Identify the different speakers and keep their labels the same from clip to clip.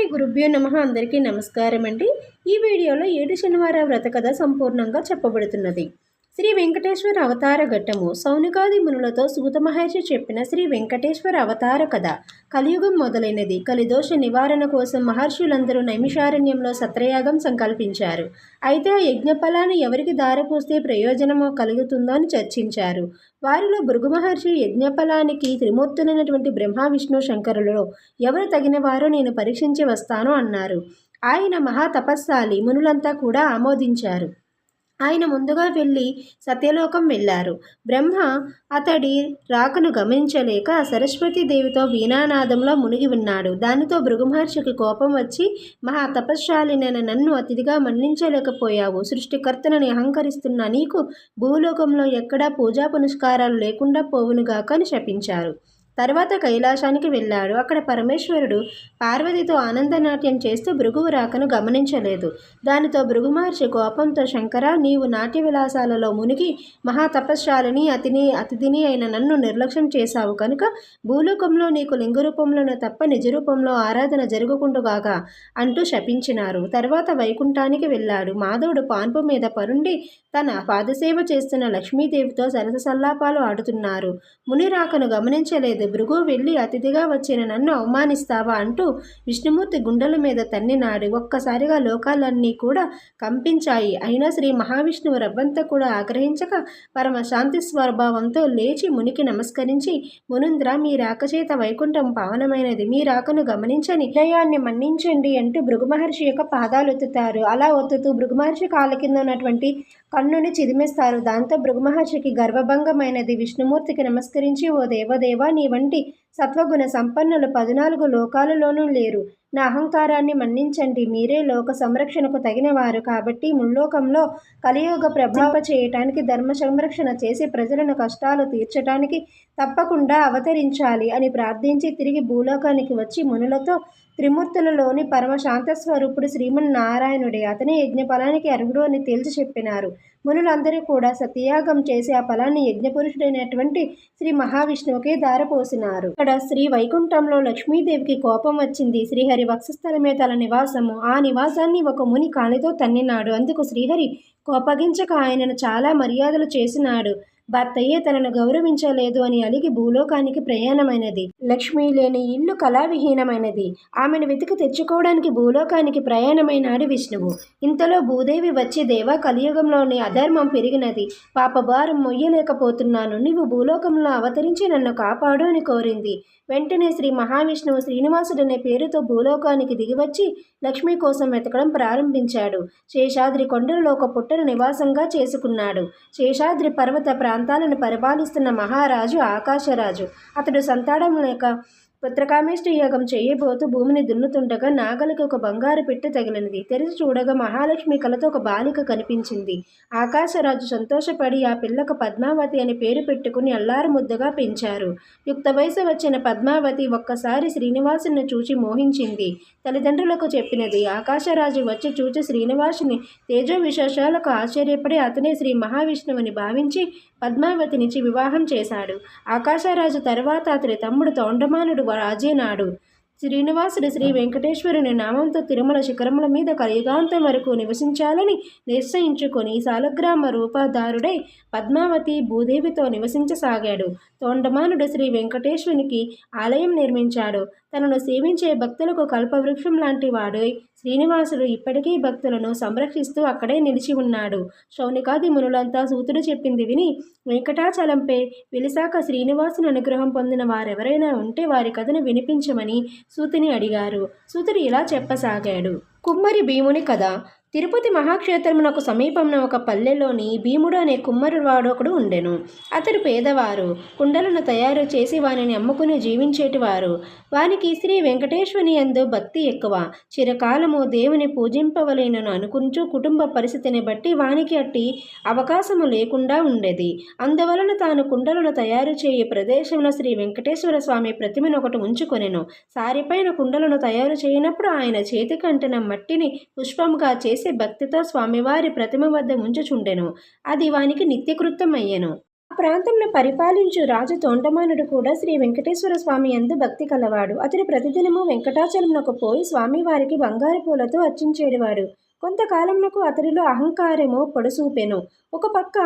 Speaker 1: శ్రీ గురుభ్యో నమః. అందరికీ నమస్కారం అండి. ఈ వీడియోలో 7 శనివార వ్రత కథ సంపూర్ణంగా చెప్పబడుతున్నది. శ్రీ వెంకటేశ్వర అవతార ఘట్టము. సౌనికాది మునులతో సూత మహర్షి చెప్పిన శ్రీ వెంకటేశ్వర అవతార కథ. కలియుగం మొదలైనది. కలిదోష నివారణ కోసం మహర్షులందరూ నైమిషారణ్యంలో సత్రయాగం సంకల్పించారు. అయితే ఆ యజ్ఞఫలాన్ని ఎవరికి దారపోస్తే ప్రయోజనమో కలుగుతుందో అని చర్చించారు. వారిలో భృగు మహర్షి యజ్ఞఫలానికి త్రిమూర్తులైనటువంటి బ్రహ్మ విష్ణు శంకరులలో ఎవరు తగినవారో నేను పరీక్షించి వస్తాను అన్నారు. ఆయన మహాతపస్సాలి. మునులంతా కూడా ఆమోదించారు. ఆయన ముందుగా వెళ్ళి సత్యలోకం వెళ్ళారు. బ్రహ్మ అతడి రాకను గమనించలేక సరస్వతీదేవితో వీణానాదంలో మునిగి ఉన్నాడు. దానితో భృగు మహర్షికి కోపం వచ్చి, మహా తపశ్శాలినైన నన్ను అతిథిగా మన్నించలేకపోయావు. సృష్టికర్తనని అహంకరిస్తున్న నీకు భూలోకంలో ఎక్కడా పూజా పునస్కారాలు లేకుండా పోవునుగాక అని శపించారు. తర్వాత కైలాసానికి వెళ్ళాడు. అక్కడ పరమేశ్వరుడు పార్వతితో ఆనందనాట్యం చేస్తూ భృగువు రాకను గమనించలేదు. దానితో భృగు మహర్షి కోపంతో, శంకర, నీవు నాట్య విలాసాలలో మునిగి మహాతపశ్శాలిని అతిథిని అయిన నన్ను నిర్లక్ష్యం చేశావు కనుక భూలోకంలో నీకు లింగ రూపంలోనే తప్ప నిజ రూపంలో ఆరాధన జరుగుకుండుగాక అంటూ శపించినారు. తర్వాత వైకుంఠానికి వెళ్ళాడు. మాధవుడు పాన్పు మీద పరుండి తన పాదసేవ చేస్తున్న లక్ష్మీదేవితో సరస సల్లాపాలు ఆడుతున్నారు. ముని రాకను గమనించలేదు. భృగు వెళ్ళి అతిథిగా వచ్చిన నన్ను అవమానిస్తావా అంటూ విష్ణుమూర్తి గుండెల మీద తన్నినాడు. ఒక్కసారిగా లోకాలన్నీ కూడా కంపించాయి. అయినా శ్రీ మహావిష్ణువు రవ్వంతా కూడా ఆగ్రహించక పరమ శాంతి స్వభావంతో లేచి మునికి నమస్కరించి, మునుంద్ర, మీ రాకచేత వైకుంఠం పావనమైనది. మీ రాకను గమనించని హృదయాన్ని మన్నించండి అంటూ భృగు మహర్షి యొక్క పాదాలు ఒత్తుతారు. అలా ఒత్తుతూ భృగు మహర్షి కాళ్ళ కింద ఉన్నటువంటి కన్నుని చిదిమేస్తారు. దాంతో భృగు మహర్షికి గర్వభంగమైనది. విష్ణుమూర్తికి నమస్కరించి, ఓ దేవదేవ, నీ వంటి సత్వగుణ సంపన్నులు 14 లోకాలలోనూ లేరు. నా అహంకారాన్ని మన్నించండి. మీరే లోక సంరక్షణకు తగినవారు కాబట్టి ముల్లోకంలో కలియుగ ప్రభావ చేయటానికి, ధర్మ సంరక్షణ చేసి ప్రజలను కష్టాలు తీర్చటానికి తప్పకుండా అవతరించాలి అని ప్రార్థించి తిరిగి భూలోకానికి వచ్చి మునులతో త్రిమూర్తులలోని పరమ శాంతస్వరూపుడు శ్రీమన్నారాయణుడే అతనే యజ్ఞఫలానికి అర్హుడు అని తేల్చి చెప్పినారు. మునులందరూ కూడా సత్యయాగం చేసి ఆ ఫలాన్ని యజ్ఞపురుషుడైనటువంటి శ్రీ మహావిష్ణువుకే దారపోసినారు. ఇక్కడ శ్రీ వైకుంఠంలో లక్ష్మీదేవికి కోపం వచ్చింది. శ్రీహరి వక్షస్థలమే తన నివాసము. ఆ నివాసాన్ని ఒక ముని కాలితో తన్నినాడు. అందుకు శ్రీహరి కోపగించక ఆయనను చాలా మర్యాదలు చేసినాడు. భర్తయ్యే తనను గౌరవించలేదు అని అలిగి భూలోకానికి ప్రయాణమైనది. లక్ష్మీ లేని ఇల్లు కళావిహీనమైనది. ఆమెను వెతికి తెచ్చుకోవడానికి భూలోకానికి ప్రయాణమైనాడు విష్ణువు. ఇంతలో భూదేవి వచ్చి, దేవా, కలియుగంలోని అధర్మం పెరిగినది. పాపభారం మొయ్యలేకపోతున్నాను. నీవు భూలోకంలో అవతరించి నన్ను కాపాడు అని కోరింది. వెంటనే శ్రీ మహావిష్ణువు శ్రీనివాసుడనే పేరుతో భూలోకానికి దిగివచ్చి లక్ష్మి కోసం వెతకడం ప్రారంభించాడు. శేషాద్రి కొండలలో ఒక పుట్టను నివాసంగా చేసుకున్నాడు. శేషాద్రి పర్వత ప్రాంతాలను పరిపాలిస్తున్న మహారాజు ఆకాశరాజు. అతడు సంతానం లేక పుత్రకామేష్టి యాగం చేయబోతూ భూమిని దున్నుతుండగా నాగలికి ఒక బంగారు పెట్టె తగిలినది. తెరిచి చూడగా మహాలక్ష్మి కలతో ఒక బాలిక కనిపించింది. ఆకాశరాజు సంతోషపడి ఆ పిల్లకు పద్మావతి అని పేరు పెట్టుకుని అల్లారు ముద్దగా పెంచారు. యుక్త వయసు వచ్చిన పద్మావతి ఒక్కసారి శ్రీనివాసుని చూచి మోహించింది. తల్లిదండ్రులకు చెప్పినది. ఆకాశరాజు వచ్చి చూచి శ్రీనివాసుని తేజో విశేషాలకు ఆశ్చర్యపడి అతనే శ్రీ మహావిష్ణువుని భావించి పద్మావతినిచ్చి వివాహం చేశాడు. ఆకాశరాజు తర్వాత అతని తమ్ముడు తొండమానుడు రాజేనాడు. శ్రీనివాసుడు శ్రీ వెంకటేశ్వరుని నామంతో తిరుమల శిఖరముల మీద కలియుగాంతం వరకు నివసించాలని నిశ్చయించుకొని సాలగ్రామ రూపధారుడై పద్మావతి భూదేవితో నివసించసాగాడు. తొండమానుడు శ్రీ వెంకటేశ్వరునికి ఆలయం నిర్మించాడు. తనను సేవించే భక్తులకు కల్పవృక్షం లాంటి వాడై శ్రీనివాసుడు ఇప్పటికీ భక్తులను సంరక్షిస్తూ అక్కడే నిలిచి ఉన్నాడు. శౌనికాది మునులంతా సూతుడు చెప్పింది విని వెంకటాచలంపై వెలిసాక శ్రీనివాసుని అనుగ్రహం పొందిన వారెవరైనా ఉంటే వారి కథను వినిపించమని సూతుని అడిగారు. సూతుడు ఇలా చెప్పసాగాడు. కుమ్మరి భీముని కథ. తిరుపతి మహాక్షేత్రమునకు సమీపంలో ఒక పల్లెలోని భీముడు అనే కుమ్మరివాడొకడు ఉండెను. అతడు పేదవారు. కుండలను తయారు చేసి వానిని అమ్ముకుని జీవించేటివారు. వానికి శ్రీ వెంకటేశ్వరుని యందు భక్తి ఎక్కువ. చిరకాలము దేవుని పూజింపవలెనని అనుకుంటూ కుటుంబ పరిస్థితిని బట్టి వానికి అట్టి అవకాశము లేకుండా ఉండేది. అందువలన తాను కుండలను తయారు చేయి ప్రదేశంలో శ్రీ వెంకటేశ్వర స్వామి ప్రతిమను ఒకటి ఉంచుకొనెను. సారిపైన కుండలను తయారు చేయనప్పుడు ఆయన చేతికంటిన మట్టిని పుష్పముగా చేసి భక్తితో స్వామివారి ప్రతిమ వద్ద ఉంచుచుండెను. అది వానికి నిత్యకృత్యమయ్యెను. ఆ ప్రాంతంలో పరిపాలించు రాజు తొండమానుడు కూడా శ్రీ వెంకటేశ్వర స్వామి యందు భక్తి కలవాడు. అతడు ప్రతిదినము వెంకటాచలమునకు పోయి స్వామివారికి బంగారు పూలతో అర్చించేవాడు. కొంతకాలమునకు అతడిలో అహంకారము పొడసూపెను. ఒక పక్క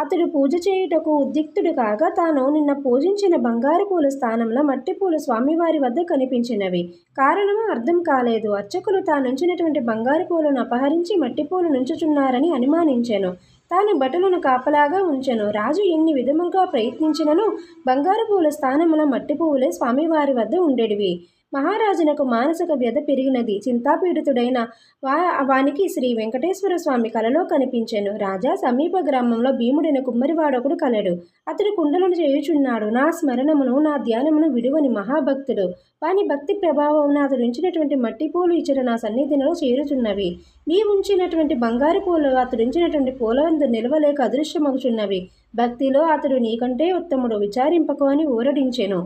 Speaker 1: అతడు పూజ చేయుటకు ఉద్యుక్తుడు కాగా, తాను నిన్న పూజించిన బంగారు పూల స్థానంలో మట్టి పూలు స్వామివారి వద్ద కనిపించినవి. కారణము అర్థం కాలేదు. అర్చకులు తానుంచినటువంటి బంగారు పూలను అపహరించి మట్టి పూలు నుంచుచున్నారని అనుమానించెను. తాను భటులను కాపలాగా ఉంచెను. రాజు ఎన్ని విధముగా ప్రయత్నించినను బంగారు పూల స్థానమున మట్టి పువ్వులే స్వామివారి వద్ద ఉండేటివి. మహారాజునకు మానసిక వ్యధ పెరిగినది. చింతాపీడితుడైన వానికి శ్రీ వెంకటేశ్వర స్వామి కలలో కనిపించెను. రాజా, సమీప గ్రామంలో భీముడైన కుమ్మరివాడొకడు కలడు. అతడు కుండలను చేయుచున్నాడు. నా స్మరణమును నా ధ్యానమును విడువని మహాభక్తుడు. వాని భక్తి ప్రభావమున అతడు ఉంచినటువంటి మట్టి పూలు ఇచ్చట నా సన్నిధిలో చేరుచున్నవి. నీవుంచినటువంటి బంగారు పూలు అతడుంచినటువంటి పూలందు నిలవలేక అదృశ్యమగుచున్నవి. భక్తిలో అతడు నీకంటే ఉత్తముడు, విచారింపకు అని ఊరడించెను.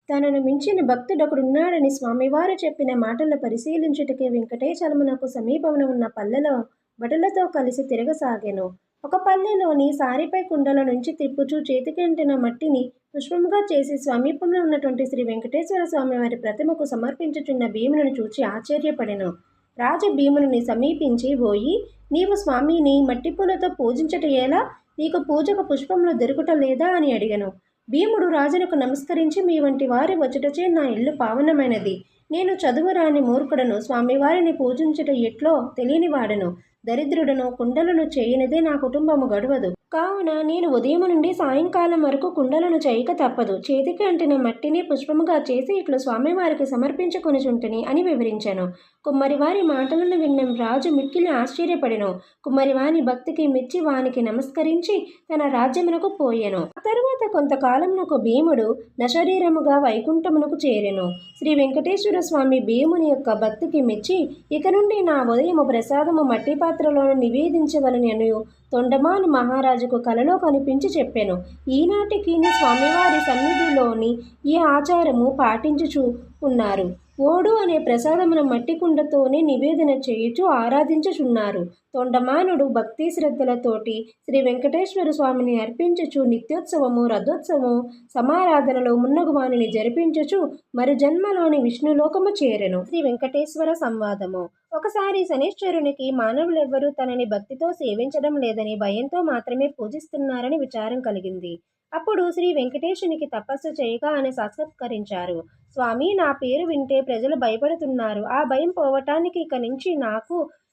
Speaker 1: తనను మించిన భక్తుడొకడున్నాడని స్వామివారు చెప్పిన మాటలు పరిశీలించుటకే వెంకటేశలమునకు సమీపమున ఉన్న పల్లెలో భటులతో కలిసి తిరగసాగాను. ఒక పల్లెలోని సారిపై కుండల నుంచి తిప్పుచూ చేతికంటిన మట్టిని పుష్పముగా చేసి సమీపంలో ఉన్నటువంటి శ్రీ వెంకటేశ్వర స్వామివారి ప్రతిమకు సమర్పించుచున్న భీముని చూచి ఆశ్చర్యపడెను. రాజు భీముని సమీపించి, పోయి నీవు స్వామిని మట్టిపూలతో పూజించట ఎలా? నీకు పూజకు పుష్పములు దొరుకుట లేదా అని అడిగను. భీముడు రాజునకు నమస్కరించి, మీ వంటి వారి వచ్చుటచే నా ఇల్లు పావనమైనది. నేను చదువురాని మూర్ఖుడను, స్వామివారిని పూజించుట ఎట్లో తెలియనివాడను, దరిద్రుడను, కుండలను చేయనిదే నా కుటుంబము గడవదు. కావున నేను ఉదయం నుండి సాయంకాలం వరకు కుండలను చేయక తప్పదు. చేతికి అంటిన మట్టిని పుష్పముగా చేసి ఇట్లు స్వామివారికి సమర్పించుకొనుచుంటిని అని వివరించాను. కుమ్మరివారి మాటలను విన్న రాజు మిక్కిలి ఆశ్చర్యపడెను. కుమ్మరివాని భక్తికి మెచ్చి వానికి నమస్కరించి తన రాజ్యమునకు పోయెను. ఆ తరువాత కొంతకాలమునకు భీముడు నశరీరముగా వైకుంఠమునకు చేరెను. శ్రీ వెంకటేశ్వర స్వామి భీముని యొక్క భక్తికి మెచ్చి, ఇక నుండి నా ఉదయము ప్రసాదము మట్టి పాత్రలోను నివేదించవలని అను తొండమాను మహారాజుకు కలలో కనిపించి చెప్పెను. ఈనాటికి స్వామివారి సన్నిధిలోని ఈ ఆచారము పాటించుచు ఉన్నారు. ఓడు అనే ప్రసాదమును మట్టి కుండతోనే నివేదన చేయుచు ఆరాధించుచున్నారు. తొండమానుడు భక్తి శ్రద్ధలతోటి శ్రీ వెంకటేశ్వర స్వామిని అర్పించుచు నిత్యోత్సవము, రథోత్సవము, సమారాధనలో మున్నగు వానిని జరిపించుచు మరి జన్మలోని విష్ణులోకము చేరెను. శ్రీ వెంకటేశ్వర సంవాదము. ఒకసారి శనీశ్వరునికి మానవులెవ్వరూ తనని భక్తితో సేవించడం లేదని, భయంతో మాత్రమే పూజిస్తున్నారని విచారం కలిగింది. అప్పుడు శ్రీ వెంకటేశునికి తపస్సు చేయగా ఆయన సాక్షాత్కరించారు. స్వామి, నా పేరు వింటే ప్రజలు భయపడుతున్నారు. ఆ భయం పోవటానికి ఇక నుంచి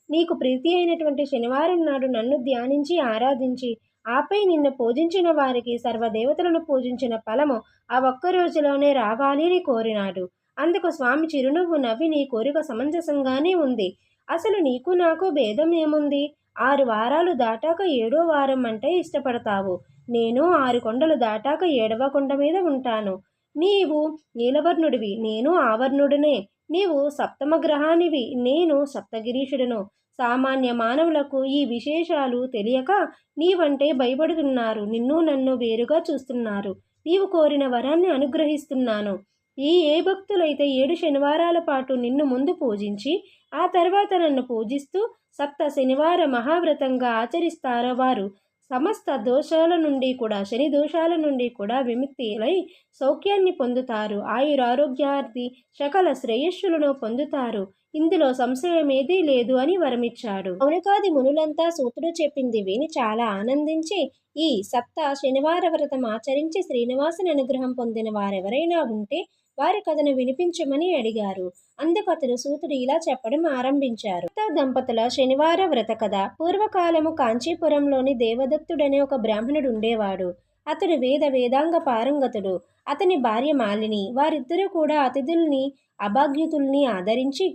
Speaker 1: నీకు ప్రీతి అయినటువంటి శనివారం నాడు నన్ను ధ్యానించి ఆరాధించి ఆపై నిన్ను పూజించిన వారికి సర్వదేవతలను పూజించిన ఫలము ఆ ఒక్క రోజులోనే రావాలి అని కోరినాడు. అందుకు స్వామి చిరునవ్వు నవ్వి, నీ కోరిక సమంజసంగానే ఉంది. అసలు నీకు నాకు భేదం ఏముంది? 6 వారాలు దాటాక 7వ వారం అంటే ఇష్టపడతావు. నేను 6 కొండలు దాటాక 7వ కొండ మీద ఉంటాను. నీవు నీలవర్ణుడివి, నేను ఆవర్ణుడినే. నీవు సప్తమ గ్రహానివి, నేను సప్తగిరీషుడను. సామాన్య మానవులకు ఈ విశేషాలు తెలియక నీవంటే భయపడుతున్నారు. నిన్ను నన్ను వేరుగా చూస్తున్నారు. నీవు కోరిన వరాన్ని అనుగ్రహిస్తున్నాను. ఏ భక్తులైతే 7 శనివారాల పాటు నిన్ను ముందు పూజించి ఆ తర్వాత నన్ను పూజిస్తూ సప్త శనివార మహావ్రతంగా ఆచరిస్తారో వారు సమస్త దోషాల నుండి కూడా, శని దోషాల నుండి కూడా విముక్తులై సౌఖ్యాన్ని పొందుతారు. ఆయురారోగ్యాది సకల శ్రేయస్సులను పొందుతారు. ఇందులో సంశయమేదీ లేదు అని వరమిచ్చాడు. శౌనకాది మునులంతా సూతుడు చెప్పింది విని చాలా ఆనందించి, ఈ సప్త శనివార వ్రతం ఆచరించి శ్రీనివాసుని అనుగ్రహం పొందిన వారెవరైనా ఉంటే వారి కథను వినిపించమని అడిగారు. అందుకు అతడు సూతుడు ఇలా చెప్పడం ఆరంభించారు. దంపతుల శనివార వ్రత కథ. పూర్వకాలము కాంచీపురంలోని దేవదత్తుడనే ఒక బ్రాహ్మణుడు ఉండేవాడు. అతడు వేదాంగ పారంగతుడు. అతని భార్య మాలిని. వారిద్దరూ కూడా అతిథుల్ని, అభాగ్యుతుల్ని ఆదరించి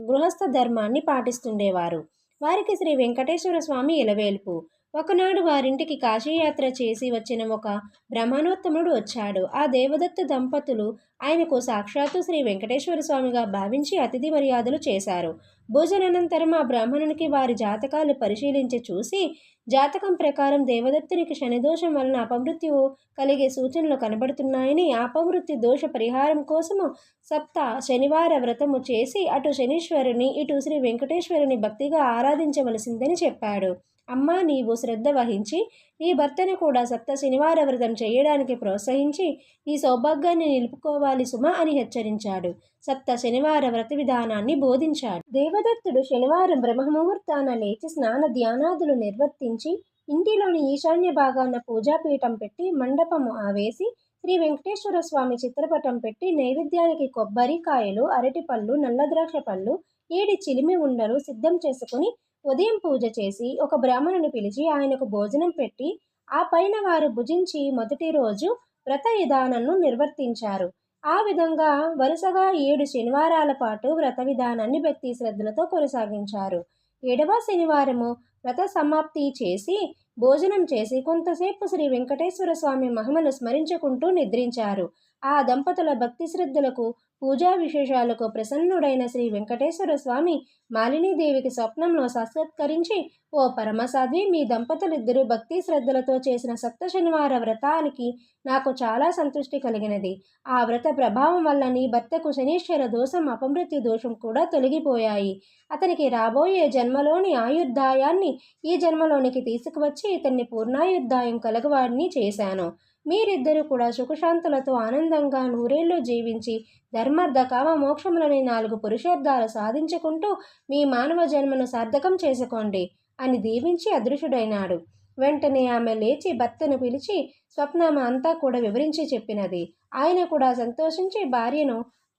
Speaker 1: గృహస్థ ధర్మాన్ని పాటిస్తుండేవారు. వారికి శ్రీ వెంకటేశ్వర స్వామి ఇలవేల్పు. ఒకనాడు వారింటికి కాశీయాత్ర చేసి వచ్చిన ఒక బ్రహ్మణోత్తముడు వచ్చాడు. ఆ దేవదత్త దంపతులు ఆయనకు సాక్షాత్తు శ్రీ వెంకటేశ్వర స్వామిగా భావించి అతిథి మర్యాదలు చేశారు. భోజనానంతరం ఆ బ్రాహ్మణునికి వారి జాతకాలు పరిశీలించి చూసి, జాతకం ప్రకారం దేవదత్తునికి శనిదోషం వలన అపమృత్యు కలిగే సూచనలు కనబడుతున్నాయని, అపమృత్యు దోష పరిహారం కోసము సప్త శనివార వ్రతము చేసి అటు శనీశ్వరుని ఇటు శ్రీ వెంకటేశ్వరుని భక్తిగా ఆరాధించవలసిందని చెప్పాడు. అమ్మా, నీవు శ్రద్ధ వహించి నీ భర్తను కూడా సప్త శనివార వ్రతం చేయడానికి ప్రోత్సహించి నీ సౌభాగ్యాన్ని నిలుపుకోవాలి సుమ అని హెచ్చరించాడు. సప్త శనివార వ్రత విధానాన్ని బోధించాడు. దేవదత్తుడు శనివారం బ్రహ్మముహూర్తాన లేచి స్నాన ధ్యానాదులు నిర్వర్తించి ఇంటిలోని ఈశాన్య భాగాన పూజాపీఠం పెట్టి మండపము ఆవేసి శ్రీ వెంకటేశ్వర స్వామి చిత్రపటం పెట్టి నైవేద్యానికి కొబ్బరి కాయలు, అరటిపళ్ళు, నల్లద్రాక్ష పళ్ళు, 7 చిలిమి ఉండలు సిద్ధం చేసుకుని ఉదయం పూజ చేసి ఒక బ్రాహ్మణుని పిలిచి ఆయనకు భోజనం పెట్టి ఆ పైన వారు భుజించి మొదటి రోజు వ్రత విధానాన్ని నిర్వర్తించారు. ఆ విధంగా వరుసగా 7 శనివారాల పాటు వ్రత విధానాన్ని భక్తి శ్రద్ధలతో కొనసాగించారు. 7వ శనివారము వ్రత సమాప్తి చేసి భోజనం చేసి కొంతసేపు శ్రీ వెంకటేశ్వర స్వామి మహిమను స్మరించుకుంటూ నిద్రించారు. ఆ దంపతుల భక్తి శ్రద్ధలకు పూజా విశేషాలకు ప్రసన్నుడైన శ్రీ వెంకటేశ్వర స్వామి మాలినీదేవికి స్వప్నంలో సాక్షాత్కరించి, ఓ పరమసాధ్వి, మీ దంపతులిద్దరూ భక్తి శ్రద్ధలతో చేసిన సప్త శనివార వ్రతానికి నాకు చాలా సంతృష్టి కలిగినది. ఆ వ్రత ప్రభావం వల్ల నీ భర్తకు శనీశ్వర దోషం, అపమృత్యు దోషం కూడా తొలగిపోయాయి. అతనికి రాబోయే జన్మలోని ఆయుర్దాయాన్ని ఈ జన్మలోనికి తీసుకువచ్చి ఇతన్ని పూర్ణాయుర్దాయం కలగవాడిని చేశాను. మీరిద్దరూ కూడా సుఖశాంతులతో ఆనందంగా నూరేళ్లు జీవించి ధర్మార్థ కామ మోక్షములని 4 పురుషార్థాలు సాధించుకుంటూ మీ మానవ జన్మను సార్థకం చేసుకోండి అని దీవించి అదృశ్యుడైనాడు. వెంటనే ఆమె లేచి భర్తను పిలిచి స్వప్నం అంతా కూడా వివరించి చెప్పినది. ఆయన కూడా సంతోషించి భార్యను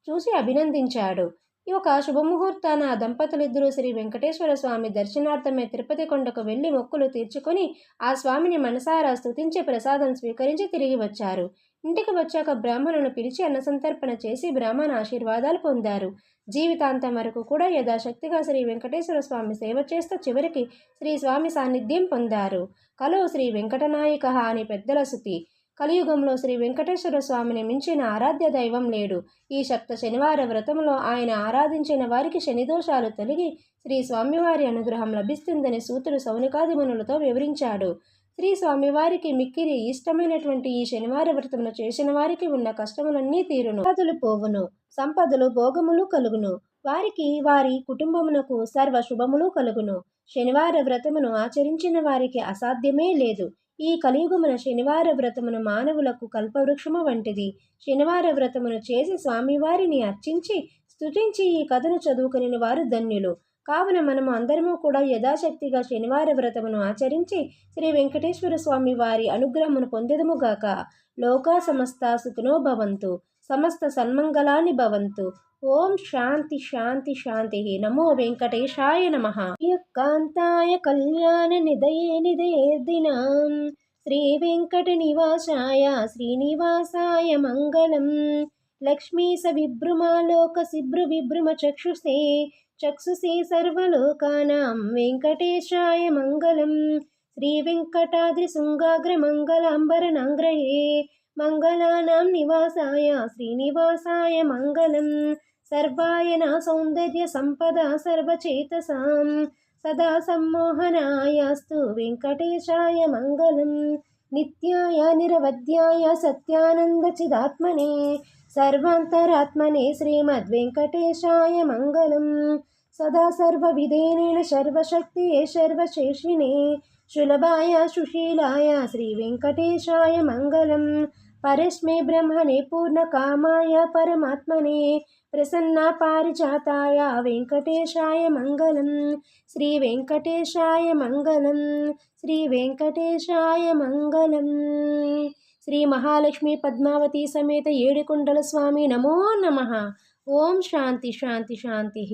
Speaker 1: చూసి అభినందించాడు. ఈ ఒక శుభముహూర్తాన దంపతులిద్దరూ శ్రీ వెంకటేశ్వర స్వామి దర్శనార్థమే తిరుపతి కొండకు వెళ్లి మొక్కులు తీర్చుకొని ఆ స్వామిని మనసారా స్తుతించి ప్రసాదం స్వీకరించి తిరిగి వచ్చారు. ఇంటికి వచ్చాక బ్రాహ్మణులను పిలిచి అన్నసంతర్పణ చేసి బ్రాహ్మణ ఆశీర్వాదాలు పొందారు. జీవితాంతం వరకు కూడా యథాశక్తిగా శ్రీ వెంకటేశ్వర స్వామి సేవ చేస్తూ చివరికి శ్రీ స్వామి సాన్నిధ్యం పొందారు. కలో శ్రీ వెంకటనాయక అని పెద్దల స్తుతి. కలియుగంలో శ్రీ వెంకటేశ్వర స్వామిని మించిన ఆరాధ్య దైవం లేడు. ఈ సప్త శనివార వ్రతంలో ఆయన ఆరాధించిన వారికి శనిదోషాలు తొలగి శ్రీ స్వామివారి అనుగ్రహం లభిస్తుందని సూతుడు సౌనకాది మునులతో వివరించాడు. శ్రీ స్వామివారికి మిక్కిరి ఇష్టమైనటువంటి ఈ శనివార వ్రతమును చేసిన వారికి ఉన్న కష్టములన్నీ తీరును, సంపదలు పోవును, సంపదలు భోగములు కలుగును, వారికి వారి కుటుంబమునకు సర్వ శుభములు కలుగును. శనివార వ్రతమును ఆచరించిన వారికి అసాధ్యమే లేదు. ఈ కలియుగమున శనివార వ్రతమును మానవులకు కల్పవృక్షము వంటిది. శనివార వ్రతమును చేసి స్వామివారిని అర్చించి స్తుతించి ఈ కథను చదువుకుని వారు ధన్యులు. కావున మనము అందరము కూడా యథాశక్తిగా శనివార వ్రతమును ఆచరించి శ్రీ వెంకటేశ్వర స్వామి వారి అనుగ్రహమును పొందెదముగాక. లోకా సమస్త సుఖినో భవంతు, సమస్త సన్మంగళాని భవంతు. ఓం శాంతి శాంతి శాంతి. నమో వెంకటేశాయ నమః. కాంతాయ కళ్యాణ నిదయే నిదయేర్దినాం శ్రీ వెంకట నివాసాయ శ్రీనివాసాయ మంగళం. లక్ష్మీ సవిభ్రుమాలోక సిభ్రు విభ్రుమ చక్షుషే చక్షుషే సర్వలోకానాం వెంకటేశాయ మంగళం. శ్రీ వెంకటాద్రి శృంగాగ్ర మంగళాంబరనాంగ్రహే మంగళానాం నివాసాయ శ్రీనివాసాయ మంగళం. సర్వాయన సౌందర్య సంపద సర్వచేతసాం సదా సమ్మోహనాయాస్తు వెంకటేశాయ మంగళం. నిత్యాయ నిరవధ్యాయ సత్యానంద చిదాత్మనే సర్వాంతరాత్మనే శ్రీమద్వెంకటేశాయ మంగళం. సదా సర్వవిధేనేన సర్వశక్తియే సర్వశేషినే సులభాయ సుశీలాయ శ్రీ వెంకటేశాయ మంగళం. పరస్మే బ్రహ్మణే పూర్ణకామాయ పరమాత్మనే ప్రసన్న పారిజాతాయ వెంకటేశాయ మంగళం. శ్రీ వెంకటేశాయ మంగళం. శ్రీ వెంకటేశాయ మంగళం. శ్రీ మహాలక్ష్మి పద్మావతి సమేత ఏడుకొండల స్వామి నమో నమః. ఓం శాంతి శాంతి శాంతి.